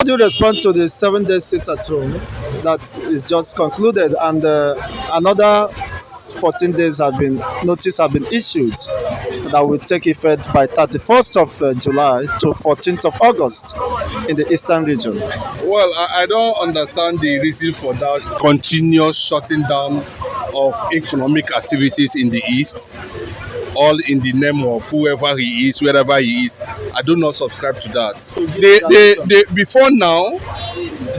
do respond to the 7-day sit-at-home that is just concluded, and another 14 days notice have been issued that will take effect by 31st of July to 14th of August in the eastern region. Well, I don't understand the reason for that continuous shutting down of economic activities in the east, all in the name of whoever he is, wherever he is. I do not subscribe to that. Before now,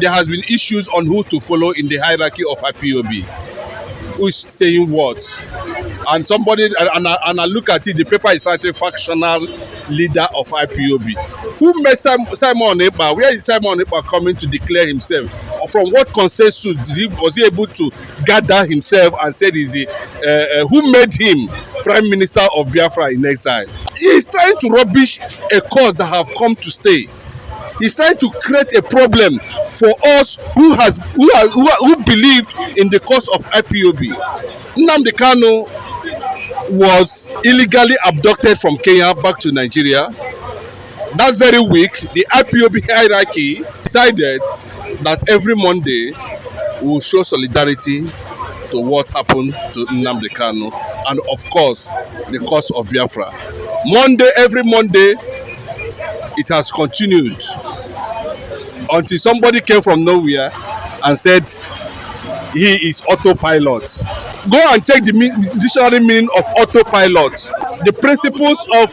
there has been issues on who to follow in the hierarchy of IPOB. Who is saying what? And somebody, and I look at it, the paper is citing factional leader of IPOB. Who met Simon Ekpa? Where is Simon Ekpa coming to declare himself? Or from what consensus was he able to gather himself and said is the who made him Prime Minister of Biafra in exile? He is trying to rubbish a cause that have come to stay. He's trying to create a problem for us who believed in the cause of IPOB. Nnamdi Kanu was illegally abducted from Kenya back to Nigeria. That very week, the IPOB hierarchy decided that every Monday we will show solidarity to what happened to Nnamdi Kanu and, of course, the cause of Biafra. Every Monday, it has continued until somebody came from nowhere and said he is autopilot. Go and check the dictionary meaning of autopilot. The principles of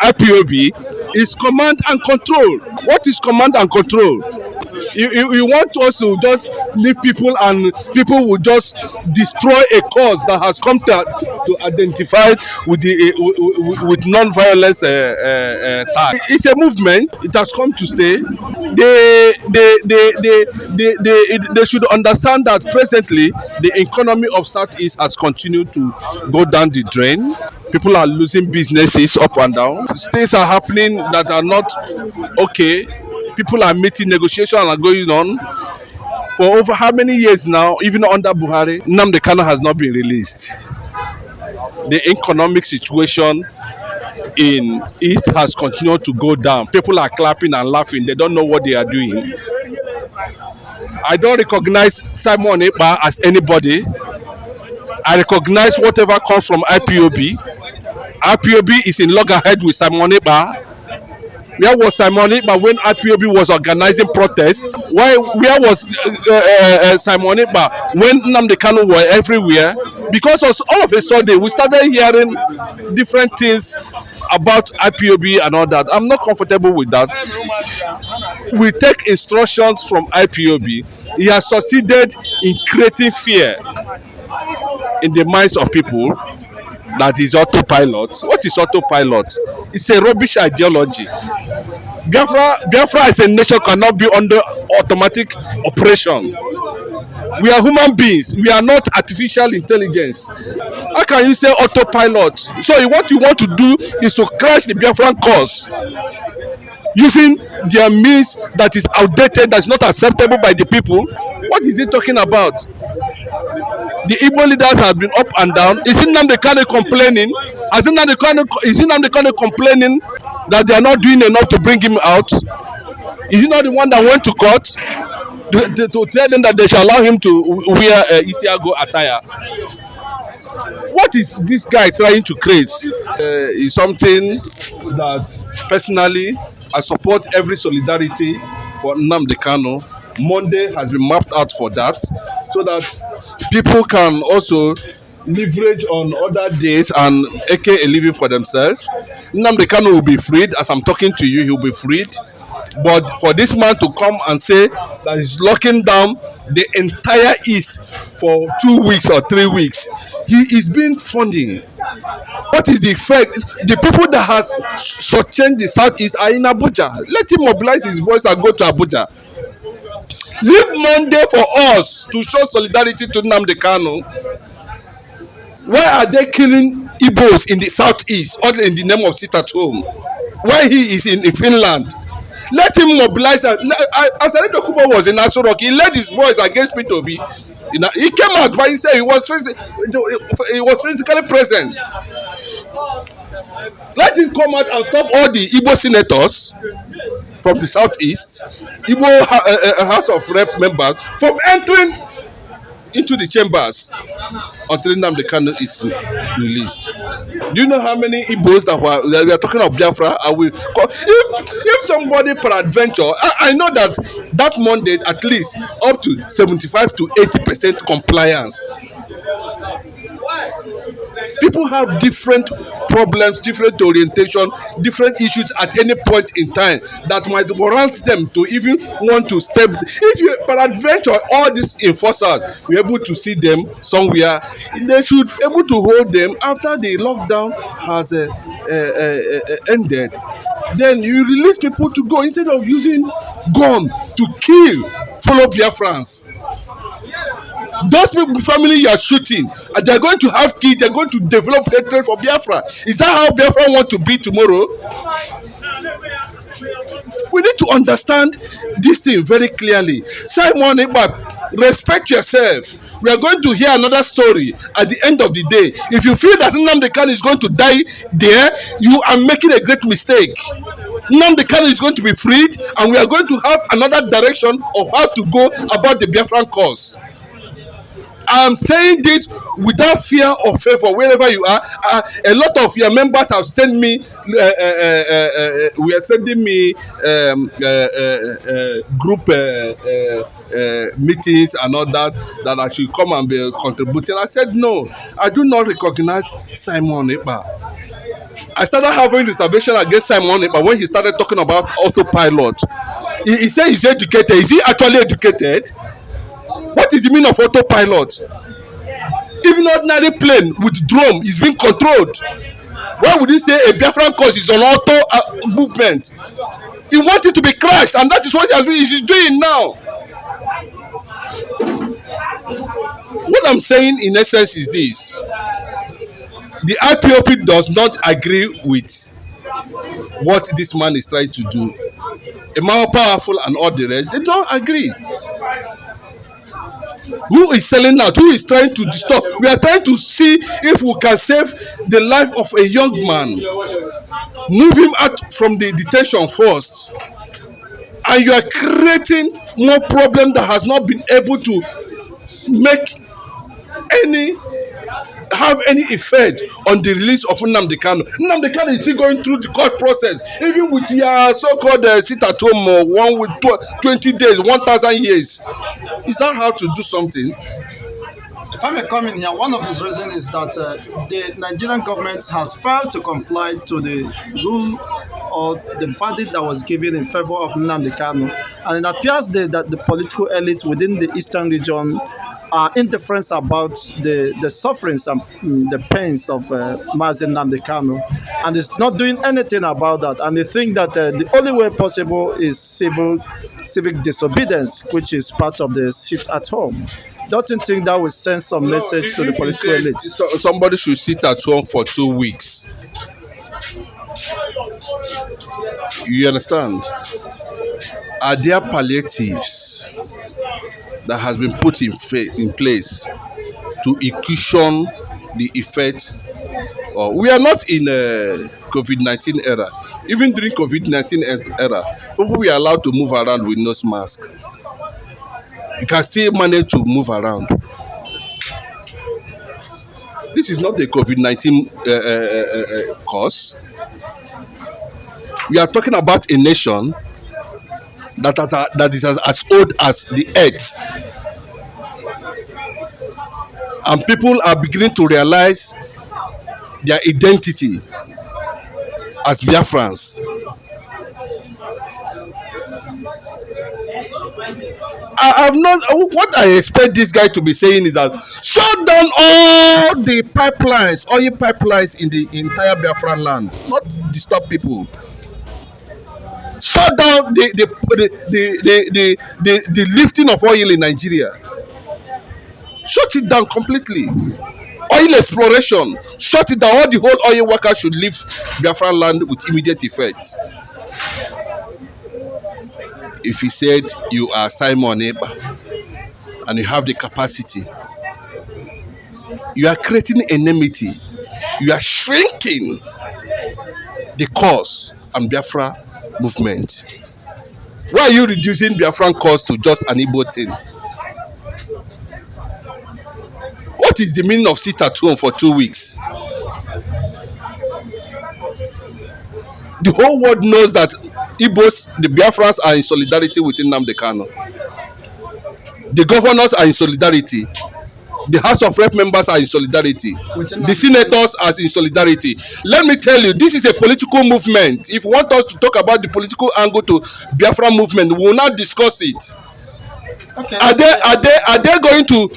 IPOB is command and control. What is command and control? You want us to just leave people and people will just destroy a cause that has come to identify with non-violence tag. It's a movement. It has come to stay. They should understand that presently the economy of Southeast has continued to go down the drain. People are losing businesses up and down. Things are happening that are not okay. People are meeting, negotiations are going on. For over how many years now, even under Buhari, Nnamdi Kanu has not been released. The economic situation in East has continued to go down. People are clapping and laughing. They don't know what they are doing. I don't recognize Simon Ekpa as anybody. I recognize whatever comes from IPOB. IPOB is in loggerhead with Simon Ekpa. Where was Simon Ekpa when IPOB was organizing protests? Where was Simon Ekpa when Nnamdi Kanu were everywhere? Because all of a sudden we started hearing different things about IPOB and all that. I'm not comfortable with that. We take instructions from IPOB. He has succeeded in creating fear in the minds of people that is autopilot. What is autopilot? It's a rubbish ideology. Biafra as a nation cannot be under automatic operation. We are human beings. We are not artificial intelligence. How can you say autopilot? So what you want to do is to crash the Biafran cause using their means that is outdated, that's not acceptable by the people. What is he talking about? The Igbo leaders have been up and down. Is Nnamdi Kanu complaining? Is Nnamdi Kanu complaining that they are not doing enough to bring him out? Is he not the one that went to court to tell them that they shall allow him to wear Isiago attire? What is this guy trying to create? Is something that personally I support every solidarity for Nnamdi Kanu. Monday has been mapped out for that, so that people can also leverage on other days and make a living for themselves. Nnamdi Kanu will be freed. As I'm talking to you, he will be freed. But for this man to come and say that he's locking down the entire East for 2 weeks or 3 weeks, he is being funny. What is the effect? The people that has shortchanged the Southeast are in Abuja. Let him mobilize his voice and go to Abuja. Leave Monday for us to show solidarity to Nnamdi Kanu. Why are they killing Igbos in the Southeast, all in the name of sit-at-home? Why he is in Finland? Let him mobilize. As Aredo Kubo was in Aso Rock, he led his voice against P2B. He came out, but he said he was physically present. Let him come out and stop all the Igbo senators from the southeast, Igbo House of Rep members from entering into the chambers until Nnamdi Kanu is released. Do you know how many Igbos that we are talking of Biafra? If somebody peradventure, I know that that Monday at least up to 75 to 80% compliance. People have different problems, different orientation, different issues at any point in time that might warrant them to even want to step. If you peradventure all these enforcers, you're able to see them somewhere, they should be able to hold them after the lockdown has ended. Then you release people to go instead of using gun to kill fellow Biafrans. Those people, family you are shooting, they are going to have kids, they are going to develop hatred for Biafra. Is that how Biafra want to be tomorrow? We need to understand this thing very clearly. Simon Ekpa, respect yourself. We are going to hear another story at the end of the day. If you feel that Nnamdi Kanu is going to die there, you are making a great mistake. Nnamdi Kanu is going to be freed, and we are going to have another direction of how to go about the Biafran cause. I'm saying this without fear or favor wherever you are. A lot of your members have sent me, we are sending me group meetings and all that I should come and be contributing. I said, no, I do not recognize Simon Ekpa. I started having reservation against Simon Ekpa when he started talking about autopilot. He said he's educated. Is he actually educated? What is the meaning of autopilot? Even ordinary plane with drone is being controlled. Why would you say a Biafran cause is on auto movement? He wants it to be crashed, and that is what he's doing now. What I'm saying in essence is this: the IPOP does not agree with what this man is trying to do. A more powerful and all the rest, they don't agree. Who is selling out? Who is trying to disturb? We are trying to see if we can save the life of a young man. Move him out from the detention first. And you are creating more problem that has not been able to have any effect on the release of Nnamdi Kanu. Nnamdi Kanu is still going through the court process, even with your so-called sit at home one with 20 days, 1,000 years. Is that how to do something? If I may come in here, one of his reasons is that the Nigerian government has failed to comply to the rule or the verdict that was given in favor of Nnamdi Kanu. And it appears that the political elites within the eastern region are indifferent about the sufferings and the pains of Mazi Nnamdi Kanu, and is not doing anything about that. And they think that the only way possible is civic disobedience, which is part of the sit at home. Don't you think that will send some message to the political elite? Somebody should sit at home for 2 weeks. You understand? Are there palliatives that has been put in place to cushion the effect? We are not in a COVID-19 era. Even during COVID-19 era, people were allowed to move around with no mask. You can still manage to move around. This is not a COVID-19 cause. We are talking about a nation that is as old as the earth. And people are beginning to realize their identity as Biafrans. What I expect this guy to be saying is that shut down all the pipelines, oil pipelines in the entire Biafran land, not disturb people. Shut down the lifting of oil in Nigeria. Shut it down completely. Oil exploration, shut it down. All the whole oil workers should leave Biafran land with immediate effect. If he said you are Simon Ekpa and you have the capacity, you are creating enmity. You are shrinking the cause and Biafra movement. Why are you reducing Biafran cause to just an Igbo thing? What is the meaning of sit at home for 2 weeks? The whole world knows that Igbos, the Biafrans, are in solidarity with Nnamdi Kanu. The governors are in solidarity. The House of Rep members are in solidarity. The senators are in solidarity. Let me tell you, this is a political movement. If you want us to talk about the political angle to Biafra movement, we will not discuss it. Okay. Are they going to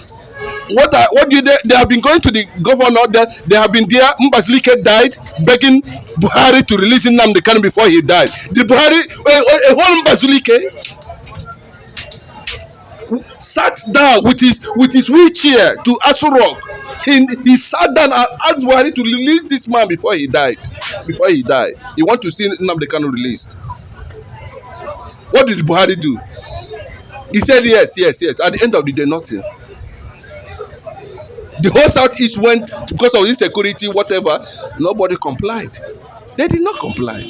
they have been going to the governor, they have been there. Mbazlike died begging Buhari to release Nnamdi Kanu before he died. The Buhari, a whole Mbazlike sat down with his wheelchair to Aso Rock. He sat down and asked Buhari to release this man before he died. He want to see Nnamdi Kanu released. What did Buhari do? He said yes. At the end of the day, nothing. The whole Southeast went because of insecurity, whatever. Nobody complied. They did not comply.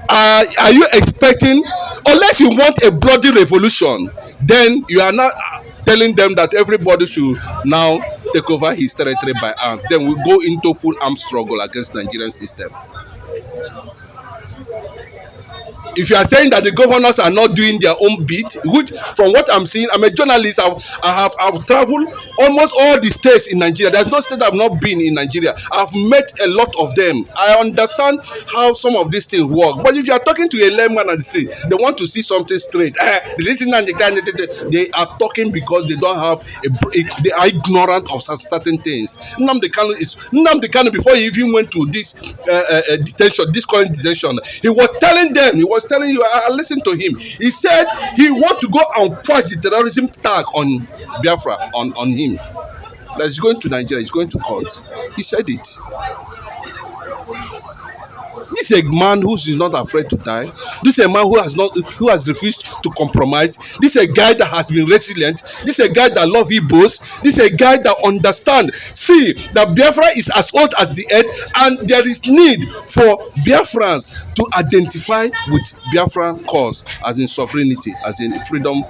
Are you expecting, unless you want a bloody revolution, then you are not telling them that everybody should now take over his territory by arms. Then we go into full armed struggle against the Nigerian system. If you are saying that the governors are not doing their own bit, which from what I'm seeing, I'm a journalist, I've traveled almost all the states in Nigeria. There's no state I've not been in Nigeria. I've met a lot of them. I understand how some of these things work. But if you are talking to a layman and say they want to see something straight, they are talking because they don't have they are ignorant of certain things. Nnamdi Kanu before he even went to this detention, this current detention, he was telling you, I listened to him. He said he want to go and quash the terrorism tag on Biafra, on him. That he's going to Nigeria, he's going to court. He said it. This is a man who is not afraid to die. This is a man who has refused to compromise. This is a guy that has been resilient. This is a guy that loves Igbos. This is a guy that understands. See, that Biafra is as old as the earth, and there is need for Biafrans to identify with Biafran cause, as in sovereignty, as in freedom,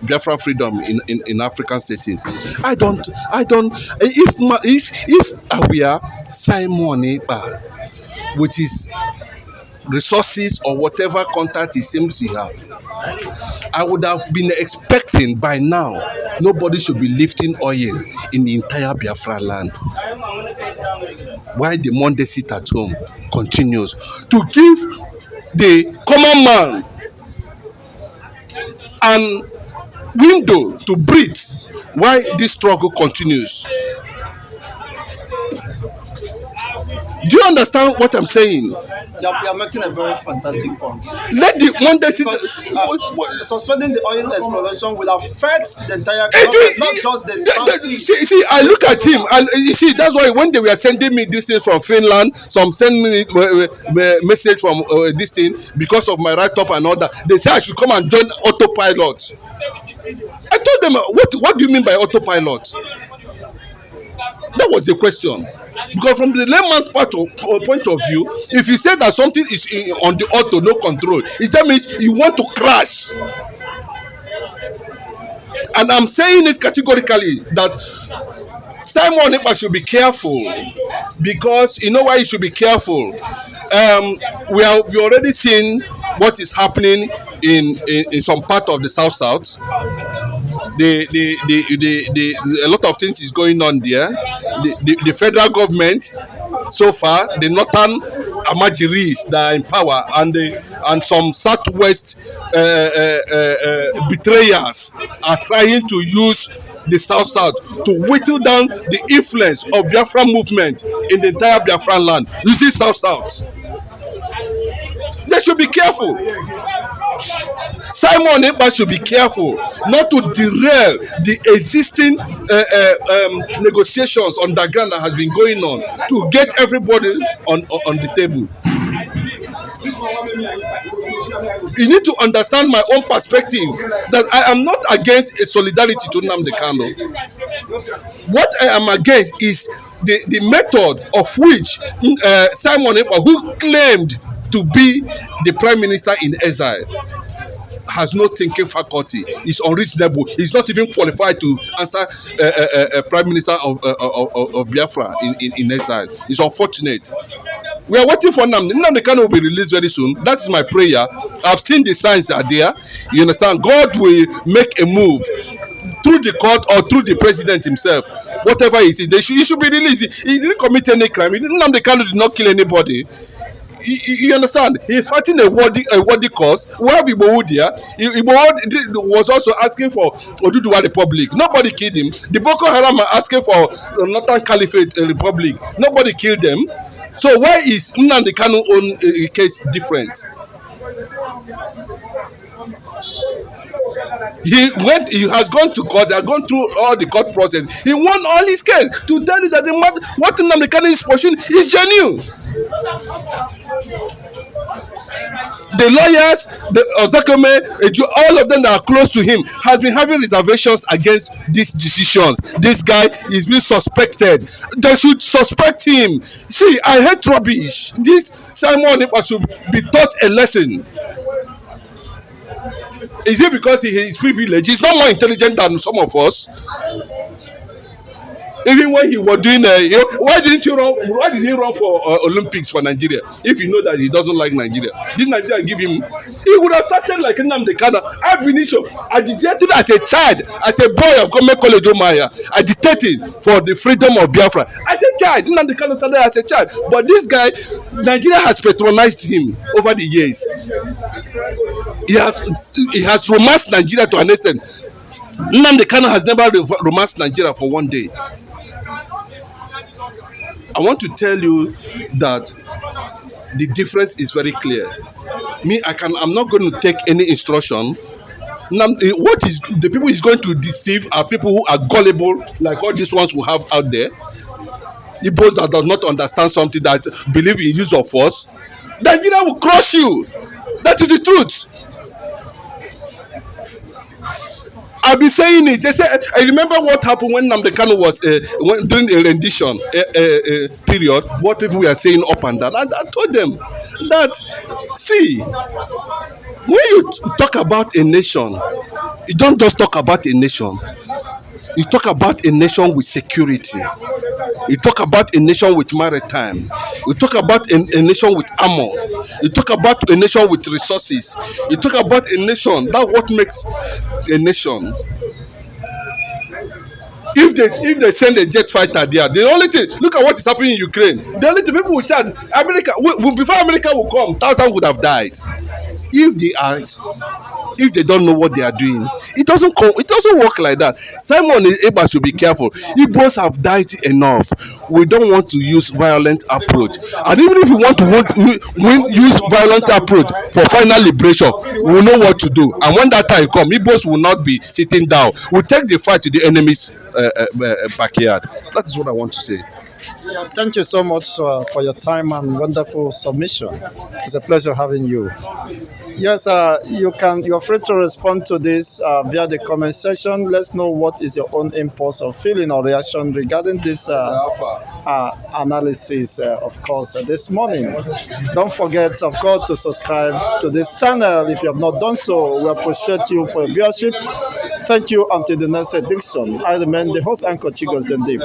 Biafra freedom in African setting. I don't. If we are Simon Ekpa, with his resources or whatever contact he seems to have, I would have been expecting by now nobody should be lifting oil in the entire Biafra land. Why the Monday sit at home continues to give the common man an window to breathe while this struggle continues. Do you understand what I'm saying? You're making a very fantastic point. Let the Monday sit. Suspending the oil exploration will affect the entire government, not just the Southeast. See, I look at him, and you see, that's why when they were sending me this thing from Finland, some send me message from this thing because of my write-up and all that. They say I should come and join autopilot. I told them, what do you mean by autopilot? That was the question. Because from the layman's point of view, if you say that something is on the auto, no control, that means you want to crash. And I'm saying it categorically that Simon Ekpa should be careful, because you know why he should be careful. We already seen what is happening in some part of the South. A lot of things is going on there. The federal government, so far, the northern Amajiris that are in power, and some southwest betrayers are trying to use the South to whittle down the influence of Biafra movement in the entire Biafran land. You see South. They should be careful. Simon Ekpa should be careful not to derail the existing negotiations on the ground that has been going on to get everybody on the table. You need to understand my own perspective, that I am not against a solidarity to Nnamdi Kanu. What I am against is the method of which Simon Ekpa, who claimed to be the prime minister in exile, has no thinking faculty, is unreasonable. He's not even qualified to answer prime minister of Biafra in exile. It's unfortunate. We are waiting for Nnamdi. Nnamdi Kanu will be released very soon. That is my prayer. I've seen the signs are there. You understand? God will make a move through the court or through the president himself. Whatever he is, he should be released. He didn't commit any crime. Nnamdi Kanu did not kill anybody. You understand? He's fighting a worthy cause. We have Igboho there. Igboho was also asking for Oduduwa Republic. Nobody killed him. The Boko Haram are asking for Northern Caliphate Republic. Nobody killed them. So why is Nnamdi Kanu own case different? He has gone to court. They have gone through all the court process. He won all his case. To tell you that what Nnamdi Kanu is pursuing is genuine. The lawyers, the Ozakome, all of them that are close to him has been having reservations against these decisions. This guy is being suspected. They should suspect him. See, I hate rubbish. This Simon Ekpa should be taught a lesson. Is it because he is privileged? He's not more intelligent than some of us. Even when he was doing, why did he run for Olympics for Nigeria? If you know that he doesn't like Nigeria, did Nigeria give him? He would have started like Nnamdi Kanu. I've been agitated as a child, as a boy of Government College Omaya, agitating for the freedom of Biafra. As a child, Nnamdi Kanu started as a child, but this guy, Nigeria has patronized him over the years. He has romanced Nigeria to an extent. Nnamdi Kanu has never romanced Nigeria for one day. I want to tell you that the difference is very clear. I'm not going to take any instruction. What is the people is going to deceive are people who are gullible, like all these ones we have out there. Igbos that does not understand something, that believe in use of force. Nigeria will crush you. That is the truth. I've been saying it. They say, I remember what happened when Nnamdi Kanu was during a rendition period, what people were saying up and down. I told them that, see, when you talk about a nation, you don't just talk about a nation. You talk about a nation with security. You talk about a nation with maritime. You talk about a nation with armor. You talk about a nation with resources. You talk about a nation. That's what makes a nation. If they send a jet fighter there, the only thing, look at what is happening in Ukraine. The only thing people will shout, America, before America will come, thousands would have died. If they don't know what they are doing, it doesn't work like that. Simon Ekpa should be careful. Igbos have died enough. We don't want to use violent approach, and even if we want to use violent approach for final liberation, we know what to do. And when that time comes, Igbos will not be sitting down. We'll take the fight to the enemy's backyard. That is what I want to say. Yeah, thank you so much for your time and wonderful submission. It's a pleasure having you. Yes, you're free to respond to this via the comment section. Let's know what is your own impulse or feeling or reaction regarding this analysis, of course, this morning. Don't forget, of course, to subscribe to this channel if you have not done so. We appreciate you for your viewership. Thank you. Until the next edition, I remain the host, Anchor Chigo Zendiv.